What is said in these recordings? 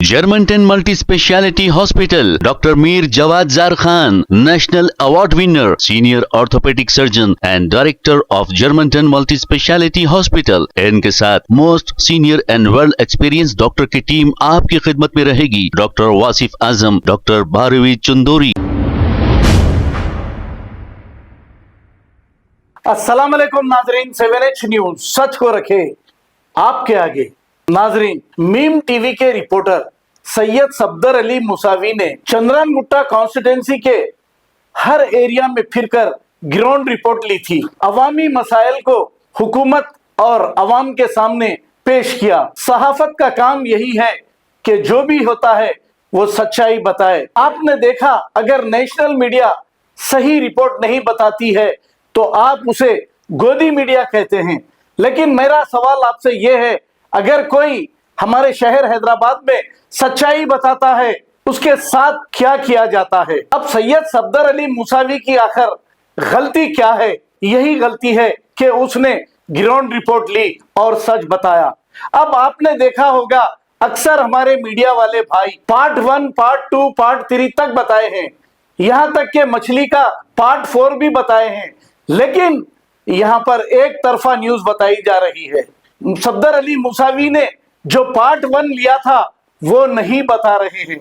Germanton multi speciality hospital, doctor Mir Jawad Jar Khan, national award winner, senior orthopaedic surgeon and director of Germanton multi speciality hospital. इनके साथ most senior and world experience doctor की team आपकी खिदमत में रहेगी। Doctor Wasif Azam, doctor Bharvi Chandori. अस्सलाम वालेकुम नाजरीन, 7H न्यूज सच को रखे आपके आगे। नाजरीन, मीम टीवी के रिपोर्टर सैयद सफदर अली मुसावी ने चंद्रान गुट्टा कॉन्स्टिट्यूंसी के हर एरिया में फिरकर ग्राउंड रिपोर्ट ली थी। अवामी मसाइल को हुकूमत और अवाम के सामने पेश किया। सहाफत का काम यही है कि जो भी होता है वो सच्चाई बताए। आपने देखा, अगर नेशनल मीडिया सही रिपोर्ट नहीं बताती है तो आप उसे गोदी मीडिया कहते हैं। लेकिन मेरा सवाल आपसे यह है, अगर कोई हमारे शहर हैदराबाद में सच्चाई बताता है, उसके साथ क्या किया जाता है? अब सैयद सफदर अली मुसावी की आखिर गलती क्या है? यही गलती है कि उसने ग्राउंड रिपोर्ट ली और सच बताया। अब आपने देखा होगा, अक्सर हमारे मीडिया वाले भाई पार्ट 1, पार्ट 2, पार्ट 3 तक बताए हैं, यहां तक कि मछली का पार्ट 4 भी बताए हैं, लेकिन यहां पर एक तरफा न्यूज बताई जा रही है। सफदर अली मुसावी ने जो पार्ट 1 लिया था वो नहीं बता रहे हैं,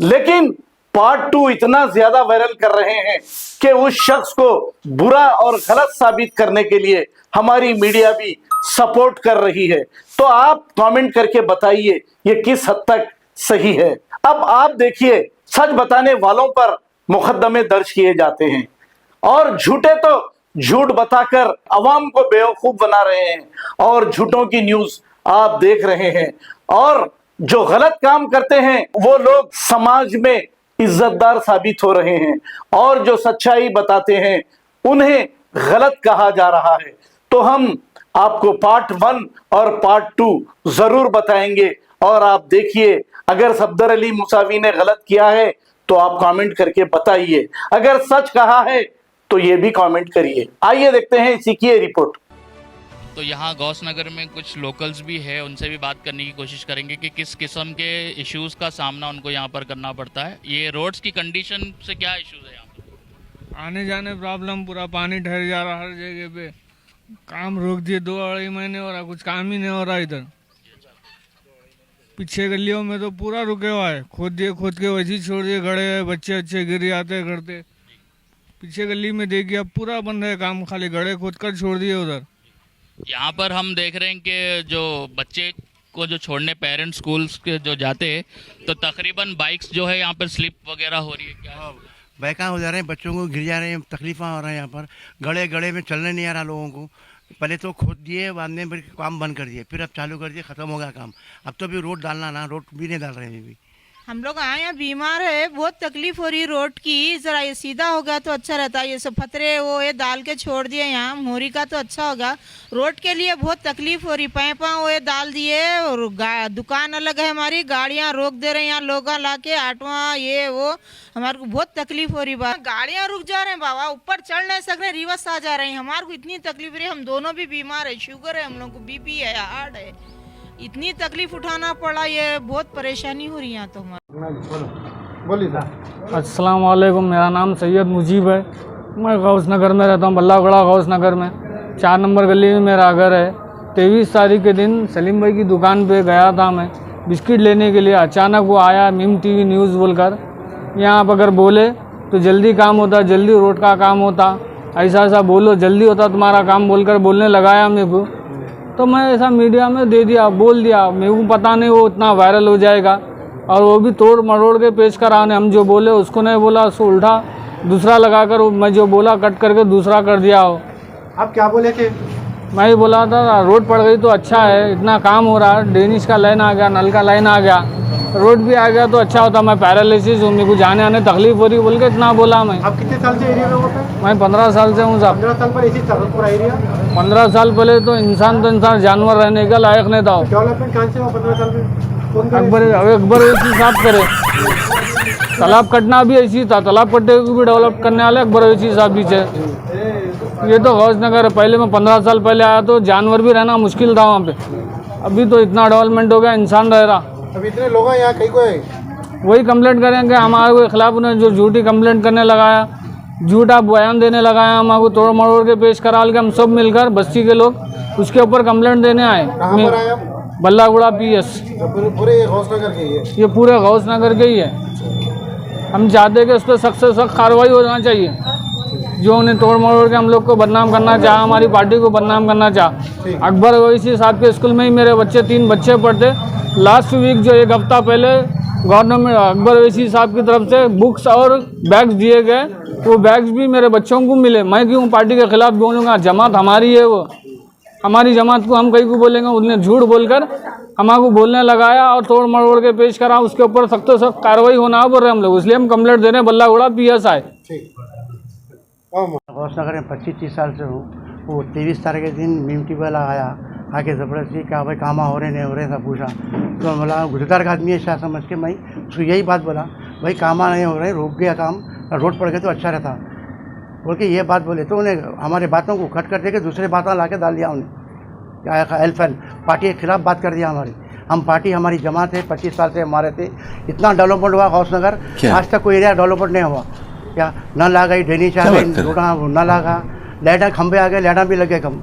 लेकिन पार्ट 2 इतना ज्यादा वायरल कर रहे हैं कि उस शख्स को बुरा और गलत साबित करने के लिए हमारी मीडिया भी सपोर्ट कर रही है। तो आप कमेंट करके बताइए ये किस हद तक सही है। अब आप देखिए, सच बताने वालों पर मुकदमे दर्ज किए जाते हैं और झूठे तो झूठ बताकर अवाम को बेवकूफ बना रहे हैं और झूठों की न्यूज आप देख रहे हैं। और जो गलत काम करते हैं वो लोग समाज में इज्जतदार साबित हो रहे हैं और जो सच्चाई बताते हैं उन्हें गलत कहा जा रहा है। तो हम आपको पार्ट 1 और पार्ट 2 जरूर बताएंगे और आप देखिए, अगर सफदर अली मुसावी ने गलत किया है तो आप कमेंट करके बताइए, अगर सच कहा है तो ये भी कमेंट करिए। आइए देखते हैं इसी की रिपोर्ट। तो यहाँ गौस नगर में कुछ लोकल्स भी है, उनसे भी बात करने की कोशिश करेंगे कि किस किस्म के इश्यूज़ का सामना उनको यहाँ पर करना पड़ता है। ये रोड्स की कंडीशन से क्या इश्यूज़ है यहाँ पर? आने जाने प्रॉब्लम, पूरा पानी ठहर जा रहा हर जगह पे। काम रोक दिए 2-2.5 महीने हो रहा, कुछ काम ही नहीं हो रहा इधर। पीछे गलियों में तो पूरा रुके हुआ है, खोद के वैसे ही छोड़ दिए, गड़े हैं, बच्चे अच्छे गिर जाते करते। पीछे गली में देखिए अब पूरा बंद है काम, खाली गड़े खोद कर छोड़ दिए उधर। यहाँ पर हम देख रहे हैं कि जो बच्चे को जो छोड़ने पेरेंट्स स्कूल्स के जो जाते हैं तो तकरीबन बाइक्स जो है यहाँ पर स्लिप वगैरह हो रही है। क्या बैका हो जा रहे हैं, बच्चों को गिर जा रहे हैं, तकलीफा हो रहा है। यहाँ पर गड़े में चलने नहीं आ रहा लोगों को। पहले तो खोद दिए, बाद में फिर काम बंद कर दिए, फिर अब चालू कर दिए, ख़त्म हो गया काम। अब तो भी रोड डालना ना, रोड भी नहीं डाल रहे हैं अभी। हम लोग आए हैं, बीमार है, बहुत तकलीफ हो रही रोड की। जरा ये सीधा होगा तो अच्छा रहता। ये सब पत्थरे वो ये डाल के छोड़ दिए यहाँ, मोरी का तो अच्छा होगा। रोड के लिए बहुत तकलीफ हो रही। पैपा वो ये डाल दिए और दुकान अलग है हमारी, गाड़ियाँ रोक दे रहे हैं यहाँ लोग ला के, ऑटो ये वो, हमारे को बहुत तकलीफ हो रही। गाड़ियाँ रुक जा रहे हैं बाबा, ऊपर चढ़ नहीं सक रहे, रिवर्स आ जा रहे हैं। हमारे को इतनी तकलीफ रही, हम दोनों भी बीमार है, शुगर है हम लोग को, BP है, हार्ट है, इतनी तकलीफ उठाना पड़ा, ये बहुत परेशानी हो रही है यहाँ तो हमारा। बोलिए। अस्सलाम वालेकुम, मेरा नाम सैयद मुजीब है। मैं गौस नगर में रहता हूँ, बल्लागड़ा गौस नगर में 4 नंबर गली में मेरा घर है। 23 तारीख के दिन सलीम भाई की दुकान पे गया था मैं बिस्किट लेने के लिए। अचानक वो आया मीम TV न्यूज़ बोलकर, यहाँ आप अगर बोले तो जल्दी काम होता, जल्दी रोड का काम होता, ऐसा बोलो जल्दी होता तुम्हारा काम, बोलकर बोलने लगाया मेरे को। तो मैं ऐसा मीडिया में दे दिया, बोल दिया। मेरे को पता नहीं वो इतना वायरल हो जाएगा, और वो भी तोड़ मरोड़ के पेश कराने। हम जो बोले उसको नहीं बोला, उसको उल्टा दूसरा लगाकर मैं जो बोला कट करके दूसरा कर दिया हो। आप क्या बोले थे? मैं ही बोला था रोड पड़ गई तो अच्छा है, इतना काम हो रहा है, ड्रेनेज का लाइन आ गया, नल का लाइन आ गया, रोड भी आ गया तो अच्छा होता। मैं पैरालिसिस हूँ, मेरे को जाने आने तकलीफ हो रही बोल के इतना बोला मैं। आप कितने साल से एरिया में होते हैं? मैं 15 साल से हूँ साहब। 15 साल पर इसी तरह पूरा एरिया? 15 साल पहले तो इंसान जानवर रहने का लायक नहीं था। डेवलपमेंट कहाँ से हुआ 15 साल में? अकबर ऐसी साफ करे, तालाब कटना भी ऐसी था, तालाब कट्टे को भी डेवलप करने वाले अकबर ऐसी साहब भी थे। ये तो गौस नगर है। पहले मैं 15 साल पहले आया तो जानवर भी रहना मुश्किल था वहाँ पे, अभी तो इतना डेवलपमेंट हो गया, इंसान रह रहा। अब इतने लोग हैं यहाँ, कहीं कोई वही कंप्लेंट करेंगे हमारे के खिलाफ। उन्हें जो झूठी कंप्लेंट करने लगाया, झूठा बयान देने लगाया, हमारे को तोड़ मरोड़ के पेश करा के हम सब मिलकर बस्ती के लोग उसके ऊपर कंप्लेंट देने आए। कहाँ पर आए आप? बल्लागुड़ा PS। तो पूरे गौसनगर के ही है? ये पूरे गौसनगर के ही है। हम चाहते हैं कि उस पर सख्त से सख्त कार्रवाई होना चाहिए। जो उन्हें तोड़ मरोड़ के हम लोग को बदनाम करना चाहा, हमारी पार्टी को बदनाम करना चाहा। अकबर ओवैसी साहब के स्कूल में ही मेरे बच्चे 3 बच्चे पढ़ते। लास्ट वीक जो 1 हफ्ता पहले गवर्नमेंट अकबर ओवैसी साहब की तरफ से बुक्स और बैग्स दिए गए, वो बैग्स भी मेरे बच्चों को मिले। मैं क्यों पार्टी के खिलाफ बोलूँगा? जमात हमारी है, वो हमारी जमात को हम कहीं को बोलेंगे? उन्होंने झूठ बोलकर हमारे को बोलने लगाया और तोड़ मरोड़ के पेश करा। उसके ऊपर सख्त से सख्त कार्रवाई होना बोल रहे हम लोग, इसलिए हम कंप्लेंट दे रहे हैं बल्लागुड़ा PS आए। गौसनगर में 25-30 साल से हूँ। वो 23 तारीख के दिन मीम टी वाला आया, आके ज़बरदस्ती क्या भाई कामा हो रहे नहीं हो रहे सब पूछा। तो बोला गुजरात का आदमी है शायद समझ के मैं उसको यही बात बोला, भाई कामा नहीं हो रहे, रुक गया काम, रोड पड़ गए तो अच्छा रहता बोल के ये बात बोले। तो उन्हें हमारे बातों को कट कर दे के दूसरे बातें ला के डाल दिया उन्हें। क्या एल्फेल पार्टी के खिलाफ बात कर दिया हमारी। हम पार्टी हमारी जमात है, 25 साल से हमारे थे। इतना डेवलपमेंट हुआ गौसनगर, आज तक कोई एरिया डेवलपमेंट नहीं हुआ। क्या न ला गई डेनी चाह गई, रोडा न लगा, लाइटा खंबे आ गए, लाइटा भी लगे कम।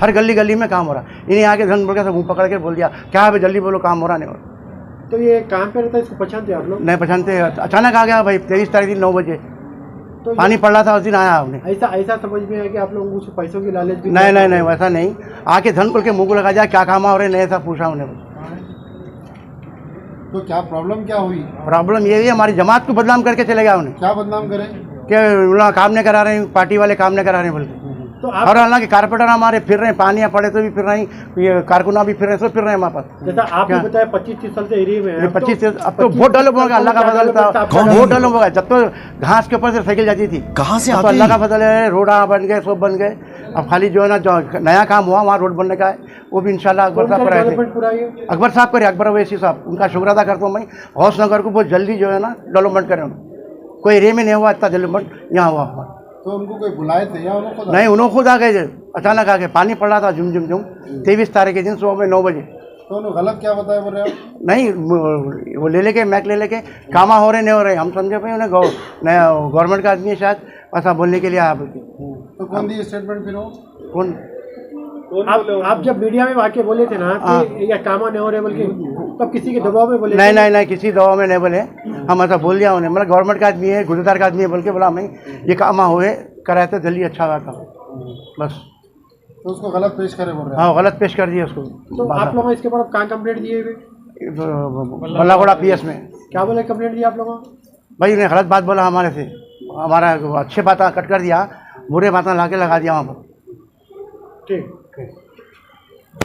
हर गली गली में काम हो रहा। इन्हें आके धन बोल के मुँह पकड़ के बोल दिया क्या है जल्दी बोलो, काम हो रहा नहीं हो रहा। तो ये कहाँ पे रहता है, इसको पहचानते आप लोग? नहीं पहचानते, अचानक आ गया भाई 23 तारीख दिन 9 बजे तो पानी पड़ रहा था उस दिन आया आपने। ऐसा समझ में है कि आप लोगों को पैसों की लालच भी? नहीं वैसा नहीं, आके धन खोल के मुँह को लगा दिया क्या काम हो रहे नहीं, ऐसा पूछा उन्हें। तो क्या प्रॉब्लम क्या हुई? प्रॉब्लम ये है हमारी जमात को बदनाम करके चले गया उन्हें। क्या बदनाम करें? क्या काम नहीं करा रहे हैं, पार्टी वाले काम नहीं करा रहे हैं बोल के। तो और हालांकि कारपेंटर हमारे फिर रहे हैं, पानी पड़े तो भी फिर रहे हैं, ये कारकुना भी फिर रहे हैं, सब फिर रहे हैं हमारे पास। जैसा आपने बताया 25-30 साल से एरिया में है। 25 अब तो बहुत डेवलप होगा, अल्लाह का फजल था, बहुत डेवलप होगा। जब तो घास के ऊपर से साइकिल जाती थी, कहाँ से तो अल्लाह का फजल है, रोड बन गए, सब बन गए। अब खाली जो है ना जो नया काम हुआ वहाँ रोड बनने का है, वो भी इंशाल्लाह अकबर साहब कराए थे। अकबर साहब करे, अकबर ओवैसी साहब, उनका शुक्र अदा करता हूँ मैं। गौसनगर को बहुत जल्दी जो है ना डेवलपमेंट करें, कोई एरिया में नहीं हुआ इतना डेवलपमेंट यहाँ हुआ। तो उनको कोई बुलाए थे या उनको? नहीं, उन्होंने खुद आ गए, अचानक आ गए, पानी पड़ रहा था झुम 23 तारीख के दिन सुबह में 9 बजे। तो उन्होंने गलत क्या बताया बोल रहे हो? नहीं वो ले लेके मैक ले लेके कामा हो रहे नहीं हो रहे, हम समझे भाई उन्हें गवर्नमेंट का आदमी है शायद, ऐसा बोलने के लिए आप। तो कौन दी स्टेटमेंट फिर? कौन? आप जब मीडिया में आके बोले थे ना कि या कामा नहीं हो रहे बोल के, तब किसी के दबाव में बोले? नहीं किसी दबाव में नहीं बोले, हम ऐसा बोल दिया उन्हें, मतलब गवर्नमेंट का आदमी है, गुजरात का आदमी है बोल के बोला मैं ये कामा हुए कराए तो जल्दी अच्छा था बस। तो उसको गलत पेश करे बोल रहे हैं? हाँ गलत पेश कर दिया उसको। तो आप लोगों इसके ऊपर कहाँ कंप्लेंट दिए हुए? बल्लागुड़ा PS में। क्या बोले कंप्लेंट दिया आप लोगों? भाई उन्हें गलत बात बोला हमारे से, हमारा अच्छे बात कट कर दिया, बुरे बातें ला के लगा दिया वहाँ पर। ठीक।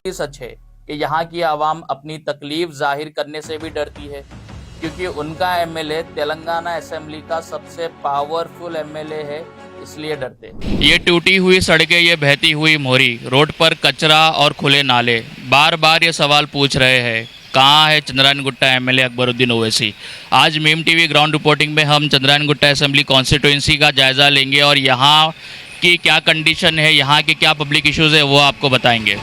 सच है कि यहाँ की आवाम अपनी तकलीफ जाहिर करने से भी डरती है, क्योंकि उनका MLA तेलंगाना असेंबली का सबसे पावरफुल MLA है, इसलिए डरते हैं। ये टूटी हुई सड़कें, ये बहती हुई मोरी, रोड पर कचरा और खुले नाले, बार बार ये सवाल पूछ रहे हैं कहाँ है चंद्रायन गुट्टा MLA अकबरुद्दीन ओवैसी। आज मीम TV ग्राउंड रिपोर्टिंग में हम चंद्रायन गुट्टा असेंबली कॉन्स्टिट्यूंसी का जायज़ा लेंगे और यहाँ की क्या कंडीशन है, यहाँ के क्या पब्लिक इश्यूज़ है वो आपको बताएंगे।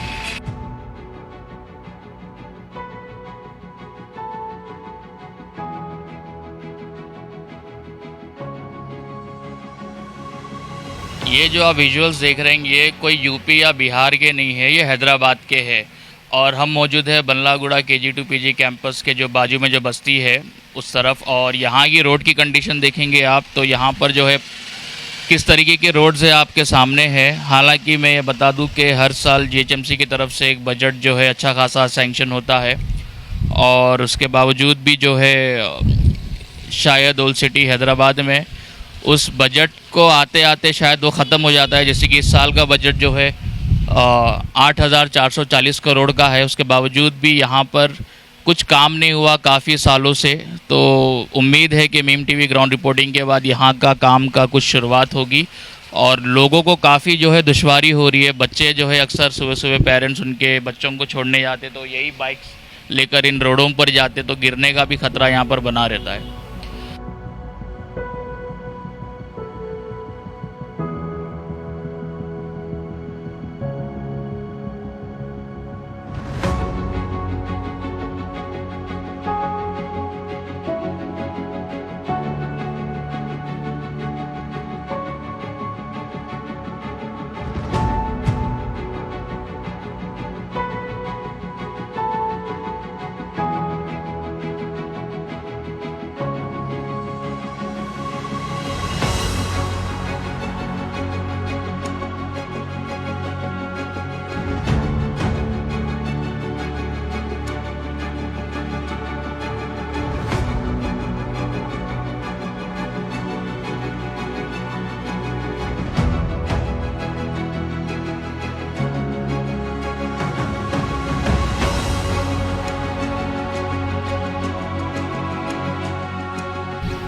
ये जो आप विजुअल्स देख रहे हैं ये कोई यूपी या बिहार के नहीं है, ये हैदराबाद के है। और हम मौजूद है बल्लागुड़ा KG2 PG कैंपस के जो बाजू में जो बस्ती है उस तरफ। और यहाँ की रोड की कंडीशन देखेंगे आप तो यहाँ पर जो है किस तरीके के रोड्स है आपके सामने है। हालांकि मैं ये बता दूं कि हर साल GHMC की तरफ से एक बजट जो है अच्छा खासा सैंक्शन होता है और उसके बावजूद भी जो है शायद ओल्ड सिटी हैदराबाद में उस बजट को आते आते शायद वो ख़त्म हो जाता है। जैसे कि इस साल का बजट जो है 8,440 करोड़ का है, उसके बावजूद भी यहाँ पर कुछ काम नहीं हुआ काफ़ी सालों से। तो उम्मीद है कि मीम TV ग्राउंड रिपोर्टिंग के बाद यहाँ का काम का कुछ शुरुआत होगी और लोगों को काफ़ी जो है दुश्वारी हो रही है। बच्चे जो है अक्सर सुबह सुबह पेरेंट्स उनके बच्चों को छोड़ने जाते तो यही बाइक्स लेकर इन रोडों पर जाते तो गिरने का भी खतरा यहाँ पर बना रहता है।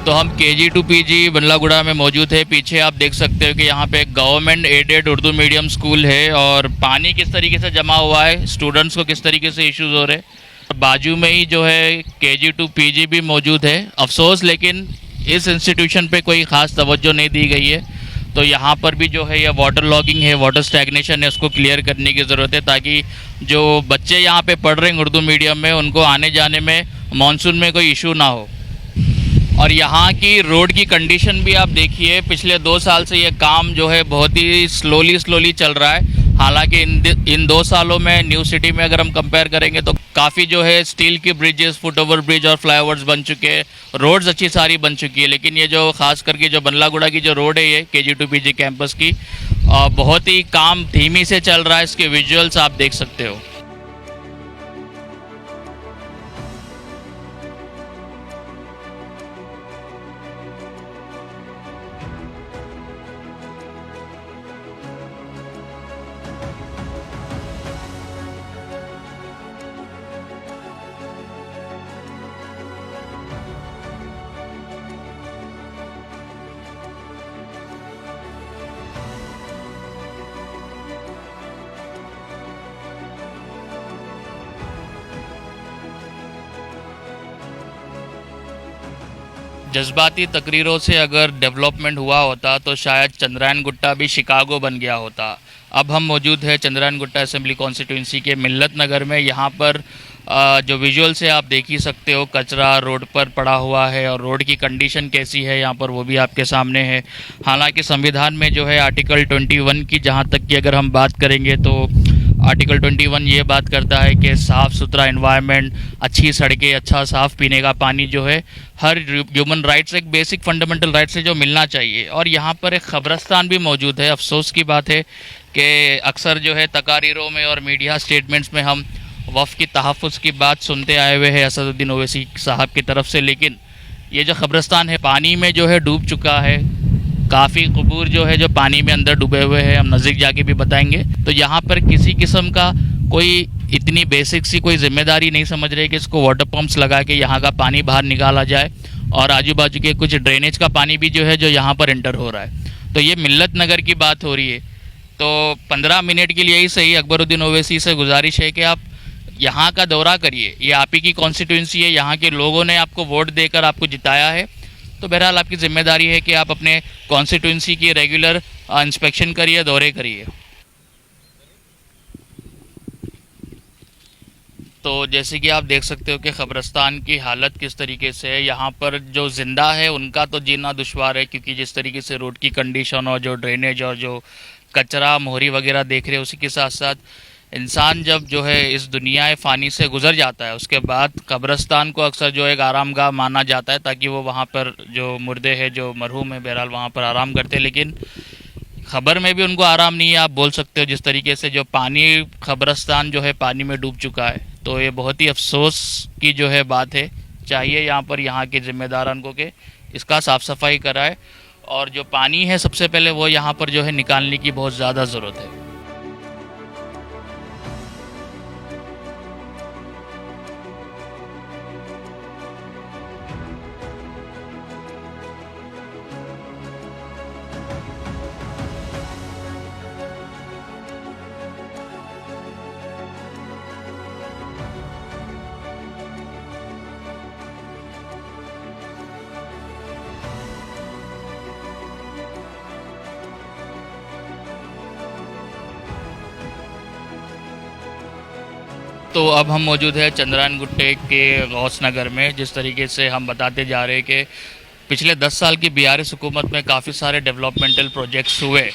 तो हम KG to PG बल्लागुड़ा में मौजूद है। पीछे आप देख सकते हो कि यहाँ पे government aided Urdu medium school है और पानी किस तरीके से जमा हुआ है, स्टूडेंट्स को किस तरीके से इश्यूज हो रहे हैं। बाजू में ही जो है KG to PG भी मौजूद है। अफसोस लेकिन इस इंस्टीट्यूशन पे कोई ख़ास तवज्जो नहीं दी गई है। तो यहाँ पर भी जो है यह वाटर लॉगिंग है, वाटर स्टैग्नेशन है, उसको क्लियर करने की ज़रूरत है ताकि जो बच्चे यहाँ पे पढ़ रहे हैं उर्दू मीडियम में उनको आने जाने में मानसून में कोई इशू ना हो। और यहाँ की रोड की कंडीशन भी आप देखिए, पिछले 2 साल से ये काम जो है बहुत ही स्लोली चल रहा है। हालांकि इन 2 सालों में न्यू सिटी में अगर हम कंपेयर करेंगे तो काफ़ी जो है स्टील की ब्रिजेस, फुट ओवर ब्रिज और फ्लाईओवर्स बन चुके हैं, रोड्स अच्छी सारी बन चुकी है। लेकिन ये जो खास करके जो बल्लागुड़ा की जो रोड है ये KG to PG कैंपस की बहुत ही काम धीमी से चल रहा है। इसके विजुअल्स आप देख सकते हो। जज्बाती तकरीरों से अगर डेवलपमेंट हुआ होता तो शायद चंद्रायन गुट्टा भी शिकागो बन गया होता। अब हम मौजूद है चंद्रायन गुट्टा असेंबली कॉन्स्टिट्यूंसी के मिल्लत नगर में। यहाँ पर जो विजुअल से आप देख ही सकते हो, कचरा रोड पर पड़ा हुआ है और रोड की कंडीशन कैसी है यहाँ पर वो भी आपके सामने है। हालांकि संविधान में जो है आर्टिकल 21 की जहाँ तक की अगर हम बात करेंगे तो आर्टिकल 21 ये बात करता है कि साफ़ सुथरा एनवायरनमेंट, अच्छी सड़कें, अच्छा साफ़ पीने का पानी जो है हर ह्यूमन राइट्स, एक बेसिक फंडामेंटल राइट्स है जो मिलना चाहिए। और यहाँ पर एक ख़बरस्तान भी मौजूद है। अफसोस की बात है कि अक्सर जो है तकारीरों में और मीडिया स्टेटमेंट्स में हम वफ़ की तहफ़्फ़ुज़ की बात सुनते आए हुए हैं असदुद्दीन ओवैसी साहब की तरफ से, लेकिन ये जो ख़बरस्तान है पानी में जो है डूब चुका है। काफ़ी कबूर जो है जो पानी में अंदर डूबे हुए हैं, हम नज़दीक जाके भी बताएंगे। तो यहाँ पर किसी किस्म का कोई इतनी बेसिक सी कोई जिम्मेदारी नहीं समझ रहे कि इसको वाटर पम्प्स लगा के यहाँ का पानी बाहर निकाला जाए और आजू बाजू के कुछ ड्रेनेज का पानी भी जो है जो यहाँ पर एंटर हो रहा है। तो ये मिल्लत नगर की बात हो रही है। तो 15 मिनट के लिए ही सही अकबरुद्दीन ओवैसी से गुजारिश है कि आप यहाँ का दौरा करिए। ये आप ही की कॉन्स्टिट्यूंसी है, यहाँ के लोगों ने आपको वोट देकर आपको जिताया है। तो बहरहाल आपकी जिम्मेदारी है कि आप अपने कॉन्स्टिट्यूंसी की रेगुलर इंस्पेक्शन करिए, दौरे करिए। तो जैसे कि आप देख सकते हो कि क़ब्रिस्तान की हालत किस तरीके से है। यहाँ पर जो ज़िंदा है उनका तो जीना दुश्वार है, क्योंकि जिस तरीके से रोड की कंडीशन और जो ड्रेनेज और जो कचरा मोहरी वगैरह देख रहे हैं, उसी के साथ साथ इंसान जब जो है इस दुनिया फ़ानी से गुज़र जाता है उसके बाद कब्रिस्तान को अक्सर जो एक आरामगाह माना जाता है, ताकि वो वहाँ पर जो मुर्दे हैं, जो मरहूम है, बहरहाल वहाँ पर आराम करते हैं। लेकिन खबर में भी उनको आराम नहीं है। आप बोल सकते हो जिस तरीके से जो पानी कब्रिस्तान जो है पानी में डूब चुका है। तो ये बहुत ही अफसोस की जो है बात है। चाहिए यहाँ पर यहाँ के ज़िम्मेदारान को कि इसका साफ़ सफाई कराए और जो पानी है सबसे पहले वो यहाँ पर जो है निकालने की बहुत ज़्यादा ज़रूरत है। तो अब हम मौजूद है चंद्रायन गुट्टे के गौस नगर में। जिस तरीके से हम बताते जा रहे हैं कि पिछले 10 साल की BRS हुकूमत में काफ़ी सारे डेवलपमेंटल प्रोजेक्ट्स हुए।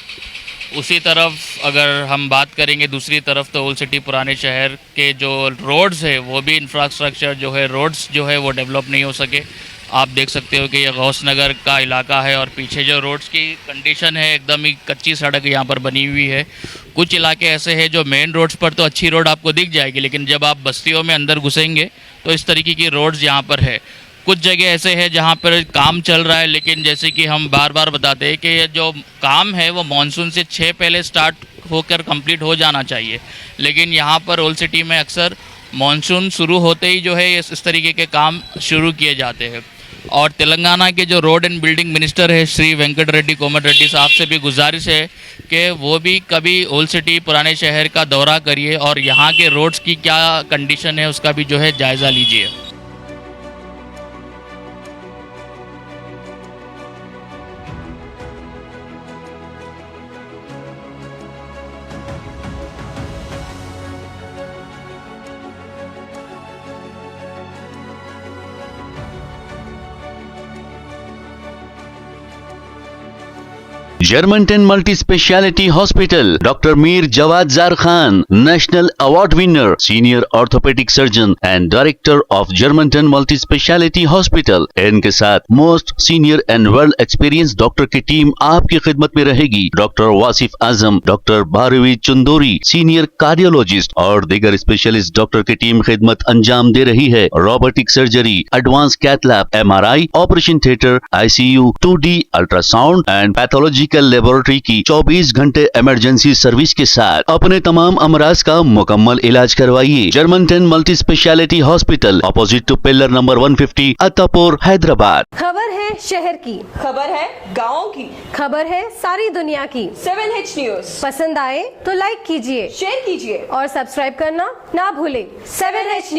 उसी तरफ अगर हम बात करेंगे दूसरी तरफ तो ओल्ड सिटी पुराने शहर के जो रोड्स है वो भी इंफ्रास्ट्रक्चर जो है रोड्स जो है वो डेवलप नहीं हो सके। आप देख सकते हो कि ये गौस नगर का इलाका है और पीछे जो रोड्स की कंडीशन है एकदम ही कच्ची सड़क यहाँ पर बनी हुई है। कुछ इलाके ऐसे हैं जो मेन रोड्स पर तो अच्छी रोड आपको दिख जाएगी, लेकिन जब आप बस्तियों में अंदर घुसेंगे तो इस तरीके की रोड्स यहाँ पर है। कुछ जगह ऐसे है जहाँ पर काम चल रहा है, लेकिन जैसे कि हम बार बार बताते हैं कि ये जो काम है वो मानसून से 6 पहले स्टार्ट होकर कंप्लीट हो जाना चाहिए। लेकिन यहाँ पर ओल्ड सिटी में अक्सर मानसून शुरू होते ही जो है इस तरीके के काम शुरू किए जाते हैं। और तेलंगाना के जो रोड एंड बिल्डिंग मिनिस्टर है श्री वेंकट रेड्डी कोमट रेड्डी साहब से भी गुजारिश है कि वो भी कभी ओल्ड सिटी पुराने शहर का दौरा करिए और यहाँ के रोड्स की क्या कंडीशन है उसका भी जो है जायज़ा लीजिए। Germantown Multi Speciality Hospital, Dr. Mir Jawad Zar Khan, National Award winner, Senior Orthopedic Surgeon and Director of Germantown Multi Speciality Hospital। इनके साथ most senior and well experience doctor की टीम आपकी खिदमत में रहेगी। Doctor Wasif Azam, doctor Bharvi Chandori, senior cardiologist और दीगर specialist doctor की टीम खिदमत अंजाम दे रही है। Robotic surgery, advance cath lab, MRI, operation theatre, ICU, 2D ultrasound and pathological laboratory की 24 घंटे इमरजेंसी सर्विस के साथ अपने तमाम अमराज का मुकम्मल इलाज करवाइए। Germanton multi speciality hospital, opposite to pillar number 150, Attapur, Hyderabad. खबर है शहर की, खबर है गाँव की, खबर है सारी दुनिया की। 7H न्यूज पसंद आए तो लाइक कीजिए, शेयर कीजिए और सब्सक्राइब करना ना भूलें। 7H news.